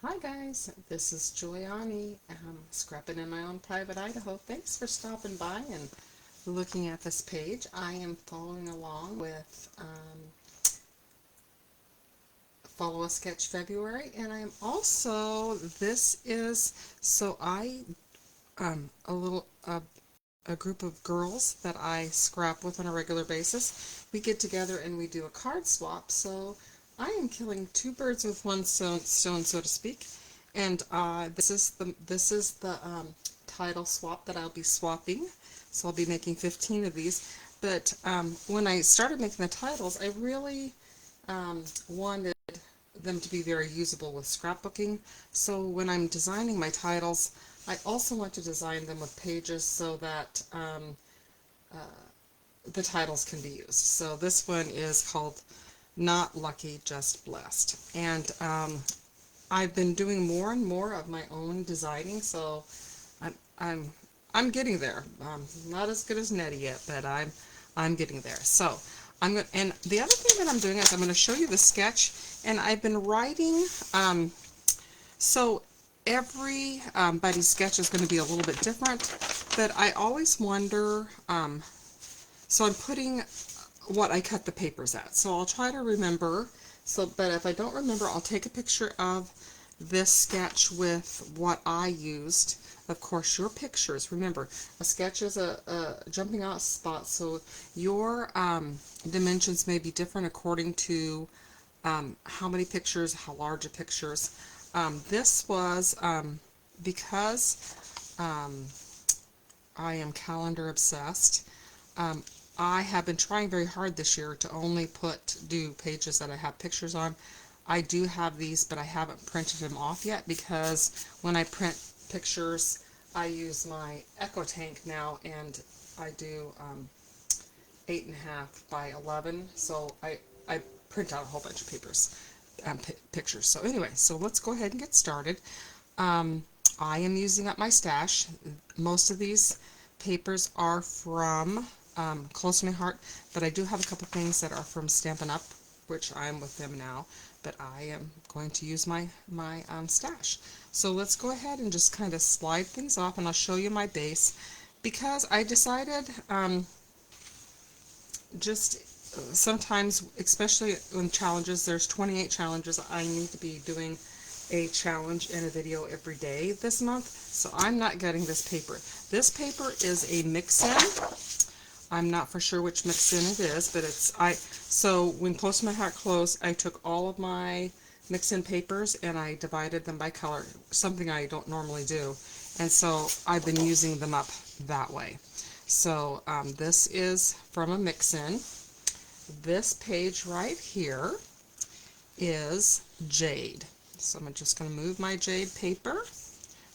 Hi guys, this is Giuliani, scrapping in my own private Idaho. Thanks for stopping by and looking at this page. I am following along with Follow a Sketch February, and I am also, this is, so I, a group of girls that I scrap with on a regular basis. We get together and we do a card swap, so I am killing two birds with one stone, so to speak. And this is the title swap that I'll be swapping. So I'll be making 15 of these. But when I started making the titles, I really wanted them to be very usable with scrapbooking. So when I'm designing my titles, I also want to design them with pages so that the titles can be used. So this one is called Not Lucky, Just Blessed. And I've been doing more and more of my own designing, so I'm I'm I'm getting there. Not as good as Nettie yet, but I'm getting there. So I'm going, and the other thing that I'm doing is I'm going to show you the sketch, and I've been writing. So every buddy's sketch is going to be a little bit different, but I always wonder. So I'm putting what I cut the papers at. So I'll try to remember. So, but if I don't remember, I'll take a picture of this sketch with what I used. Of course, your pictures. Remember, a sketch is a jumping out spot, so your dimensions may be different according to how many pictures, how large a pictures. This was because I am calendar obsessed. I have been trying very hard this year to only do pages that I have pictures on. I do have these, but I haven't printed them off yet because when I print pictures, I use my Echo Tank now, and I do 8.5 by 11. So I print out a whole bunch of pictures. So anyway, so let's go ahead and get started. I am using up my stash. Most of these papers are from Close to My Heart, but I do have a couple things that are from Stampin' Up, which I'm with them now, but I am going to use my stash. So let's go ahead and just kind of slide things off, and I'll show you my base, because I decided sometimes, especially in challenges, there's 28 challenges, I need to be doing a challenge in a video every day this month, so I'm not getting this paper. This paper is a mix-in. I'm not for sure which mix-in it is, but so when Close to My Heart closed, I took all of my mix-in papers and I divided them by color, something I don't normally do, and so I've been using them up that way. So this is from a mix-in. This page right here is Jade. So I'm just going to move my Jade paper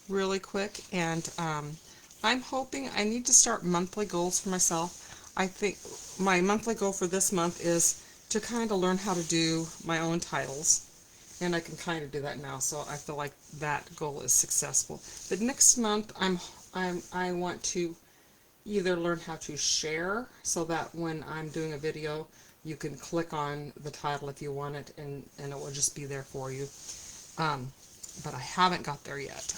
really quick, and I'm hoping I need to start monthly goals for myself. I think my monthly goal for this month is to kind of learn how to do my own titles, and I can kind of do that now, so I feel like that goal is successful. But next month I want to either learn how to share, so that when I'm doing a video you can click on the title if you want it, and it will just be there for you. But I haven't got there yet.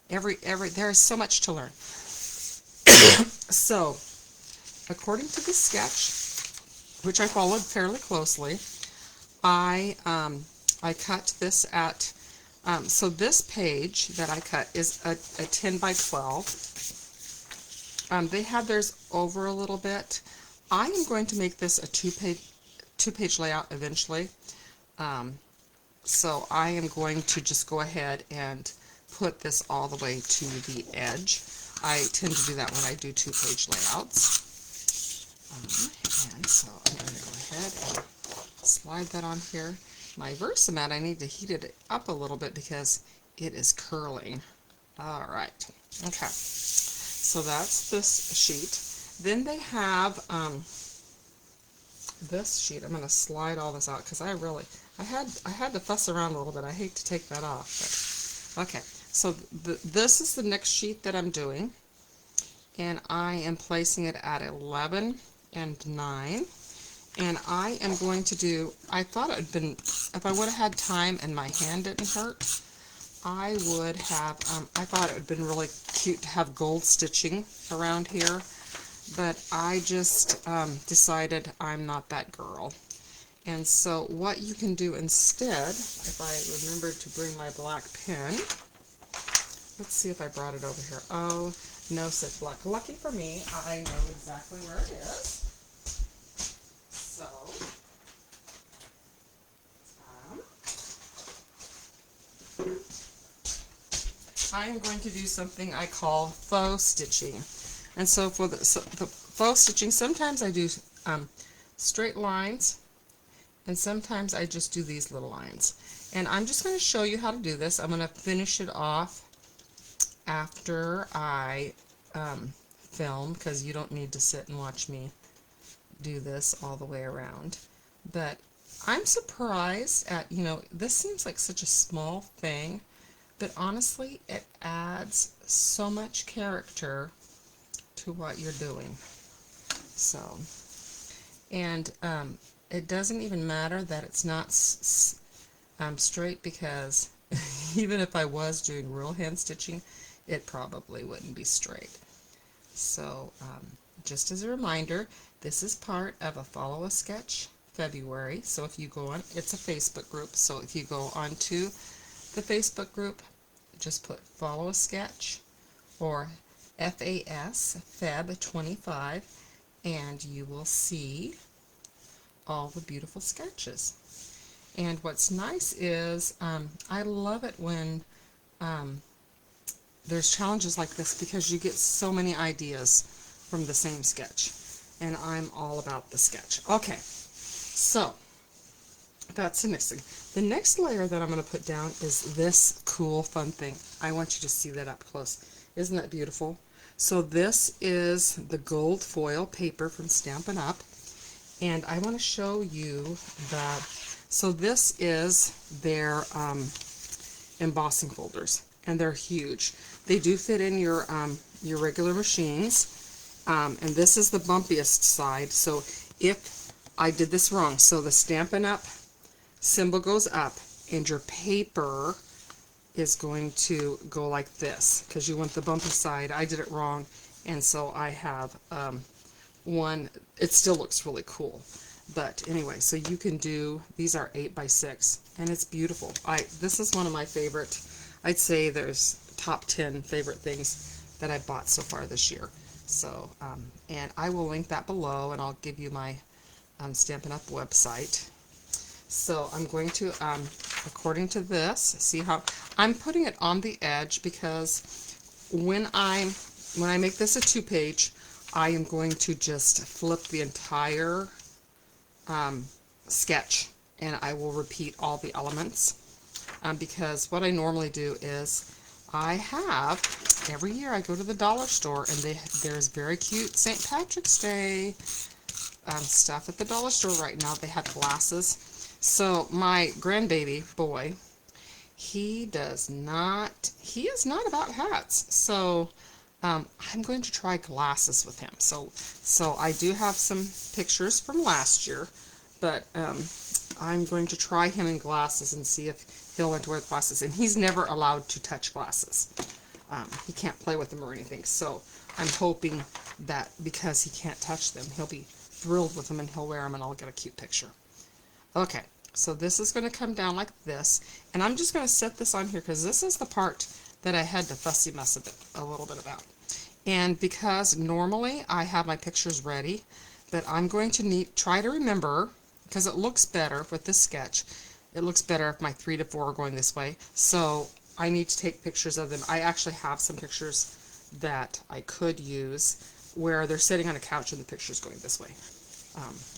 There is so much to learn. So, according to the sketch, which I followed fairly closely, I cut this at, so this page that I cut is a 10 by 12. They have theirs over a little bit. I am going to make this a two-page layout eventually. So I am going to just go ahead and put this all the way to the edge. I tend to do that when I do two-page layouts. And so I'm going to go ahead and slide that on here. My Versamat, I need to heat it up a little bit because it is curling. Alright, okay. So that's this sheet. Then they have this sheet. I'm going to slide all this out because I had to fuss around a little bit. I hate to take that off, but okay. So this is the next sheet that I'm doing, and I am placing it at 11 and 9, and I am going to do, I thought it would been, if I would have had time and my hand didn't hurt, I would have, I thought it would have been really cute to have gold stitching around here, but I just decided I'm not that girl. And so what you can do instead, if I remember to bring my black pen, let's see if I brought it over here. Oh, no such luck. Lucky for me, I know exactly where it is. So, I am going to do something I call faux stitching. And so for the faux stitching, sometimes I do straight lines, and sometimes I just do these little lines. And I'm just going to show you how to do this. I'm going to finish it off after I film, because you don't need to sit and watch me do this all the way around. But I'm surprised at, this seems like such a small thing, but honestly, it adds so much character to what you're doing. So, and it doesn't even matter that it's not straight, because even if I was doing real hand stitching, it probably wouldn't be straight. So, just as a reminder, this is part of a Follow a Sketch February. So if you go on, it's a Facebook group, so if you go onto the Facebook group, just put Follow a Sketch or FAS Feb 25, and you will see all the beautiful sketches. And what's nice is I love it when there's challenges like this, because you get so many ideas from the same sketch, and I'm all about the sketch. Okay, so that's the next thing. The next layer that I'm going to put down is this cool fun thing. I want you to see that up close. Isn't that beautiful? So this is the gold foil paper from Stampin' Up, and I want to show you that. So this is their embossing folders, and they're huge. They do fit in your regular machines, and this is the bumpiest side. So if I did this wrong, so the Stampin' Up symbol goes up, and your paper is going to go like this, because you want the bumpy side. I did it wrong, and so I have one. It still looks really cool. But anyway, so you can do, these are 8 by 6, and it's beautiful. This is one of my favorite, I'd say there's top 10 favorite things that I've bought so far this year. So, and I will link that below, and I'll give you my Stampin' Up website. So I'm going to, according to this, see how, I'm putting it on the edge, because when I make this a 2-page, I am going to just flip the entire sketch, and I will repeat all the elements, because what I normally do is every year I go to the dollar store, and there's very cute St. Patrick's Day stuff at the dollar store right now. They have glasses. So my grandbaby boy, he is not about hats. So I'm going to try glasses with him. So I do have some pictures from last year, but I'm going to try him in glasses and see if he'll want to wear glasses. And he's never allowed to touch glasses. He can't play with them or anything. So I'm hoping that because he can't touch them, he'll be thrilled with them, and he'll wear them, and I'll get a cute picture. Okay, so this is going to come down like this, and I'm just going to set this on here, because this is the part that I had to fussy mess a little bit about. And because normally I have my pictures ready, but I'm going to try to remember, because it looks better with this sketch. It looks better if my 3 to 4 are going this way. So I need to take pictures of them. I actually have some pictures that I could use where they're sitting on a couch and the picture's going this way.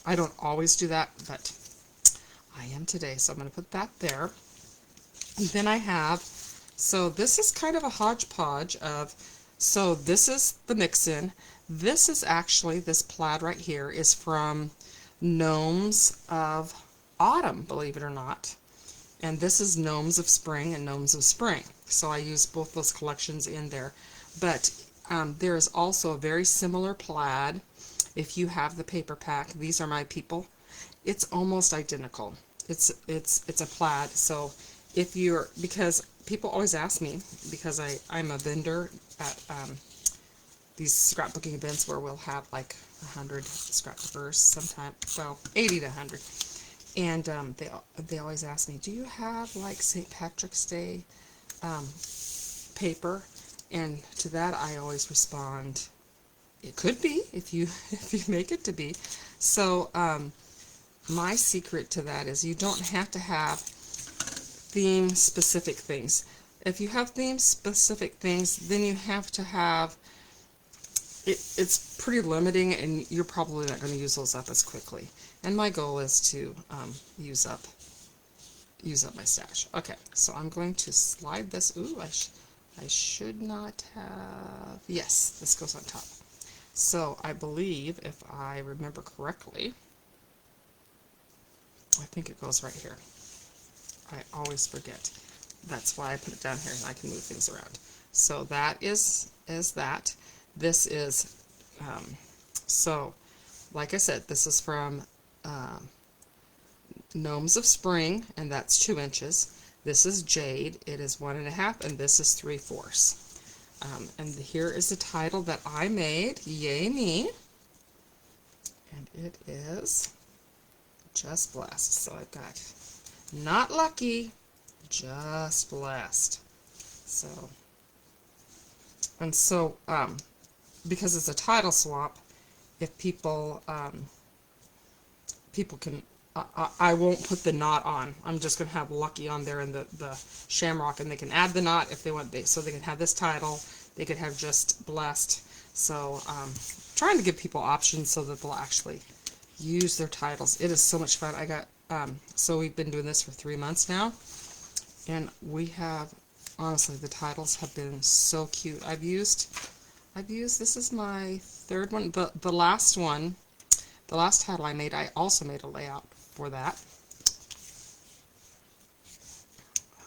I don't always do that, but I am today, so I'm going to put that there. And then I have, so this is kind of a hodgepodge of, so this is the mix-in. This is actually, this plaid right here is from Gnomes of Autumn, believe it or not. And this is Gnomes of Spring and Gnomes of Spring. So I use both those collections in there. But there is also a very similar plaid. If you have the paper pack, these are my people. It's almost identical. It's a plaid, so if you're, because people always ask me, because I'm a vendor at these scrapbooking events where we'll have like 100 scrapbookers, sometimes, well, 80 to 100. And they always ask me, do you have like St. Patrick's Day paper? And to that I always respond, it could be if you if you make it to be. So my secret to that is you don't have to have theme specific things. If you have theme specific things, then you have to have it's pretty limiting, and you're probably not going to use those up as quickly. And my goal is to use up my stash. Okay, so I'm going to slide this. Ooh, I should not have. Yes, this goes on top. So I believe, if I remember correctly, I think it goes right here. I always forget. That's why I put it down here, and I can move things around. So that is that. This is, so, like I said, this is from Gnomes of Spring, and that's 2 inches. This is Jade. It is 1.5, and this is 3/4. And here is the title that I made. Yay me! And it is Just Blessed. So I've got not lucky, just blessed. So, and so, because it's a title swap, if people can, I won't put the knot on. I'm just going to have lucky on there and the shamrock, and they can add the knot if they want. So they can have this title. They could have just blessed. So trying to give people options so that they'll actually use their titles. It is so much fun. I got so we've been doing this for 3 months now, and we have, honestly, the titles have been so cute. I've used, this is my 3rd one. The last one, the last title I made, I also made a layout for that.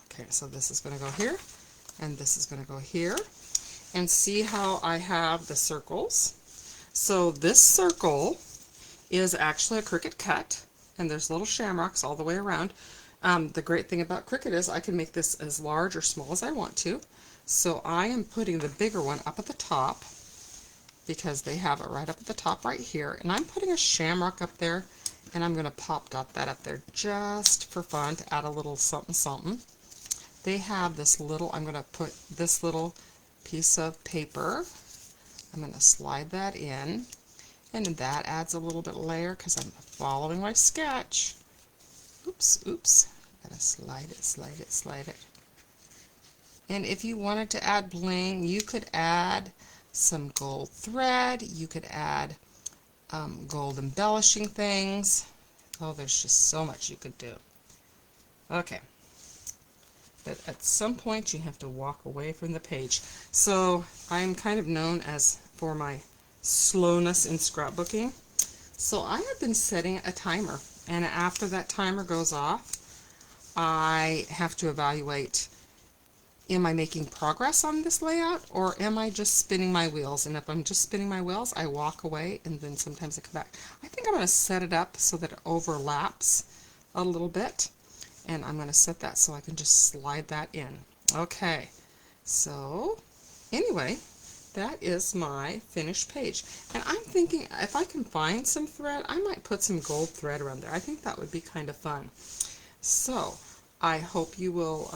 Okay, so this is going to go here, and this is going to go here. And see how I have the circles? So this circle is actually a Cricut cut, and there's little shamrocks all the way around. The great thing about Cricut is I can make this as large or small as I want to. So I am putting the bigger one up at the top, because they have it right up at the top right here. And I'm putting a shamrock up there, and I'm going to pop dot that up there just for fun to add a little something something. They have this little, I'm going to put this little piece of paper. I'm going to slide that in, and that adds a little bit of layer because I'm following my sketch. Oops, oops. Gotta slide it, slide it, slide it. And if you wanted to add bling, you could add some gold thread. You could add gold embellishing things. Oh, there's just so much you could do. Okay. But at some point you have to walk away from the page. So I'm kind of known as for my slowness in scrapbooking. So I have been setting a timer, and after that timer goes off, I have to evaluate, am I making progress on this layout, or am I just spinning my wheels? And if I'm just spinning my wheels, I walk away, and then sometimes I come back. I think I'm going to set it up so that it overlaps a little bit. And I'm going to set that so I can just slide that in. Okay, so anyway, that is my finished page. And I'm thinking if I can find some thread, I might put some gold thread around there. I think that would be kind of fun. So I hope you will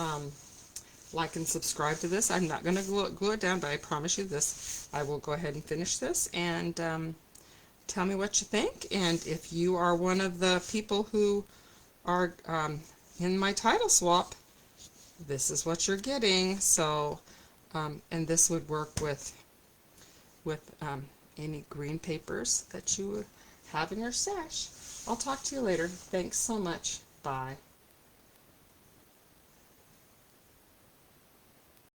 like and subscribe to this. I'm not going to glue it down, but I promise you this. I will go ahead and finish this, and tell me what you think. And if you are one of the people who are in my title swap, this is what you're getting. So, and this would work with any green papers that you have in your stash. I'll talk to you later. Thanks so much. Bye.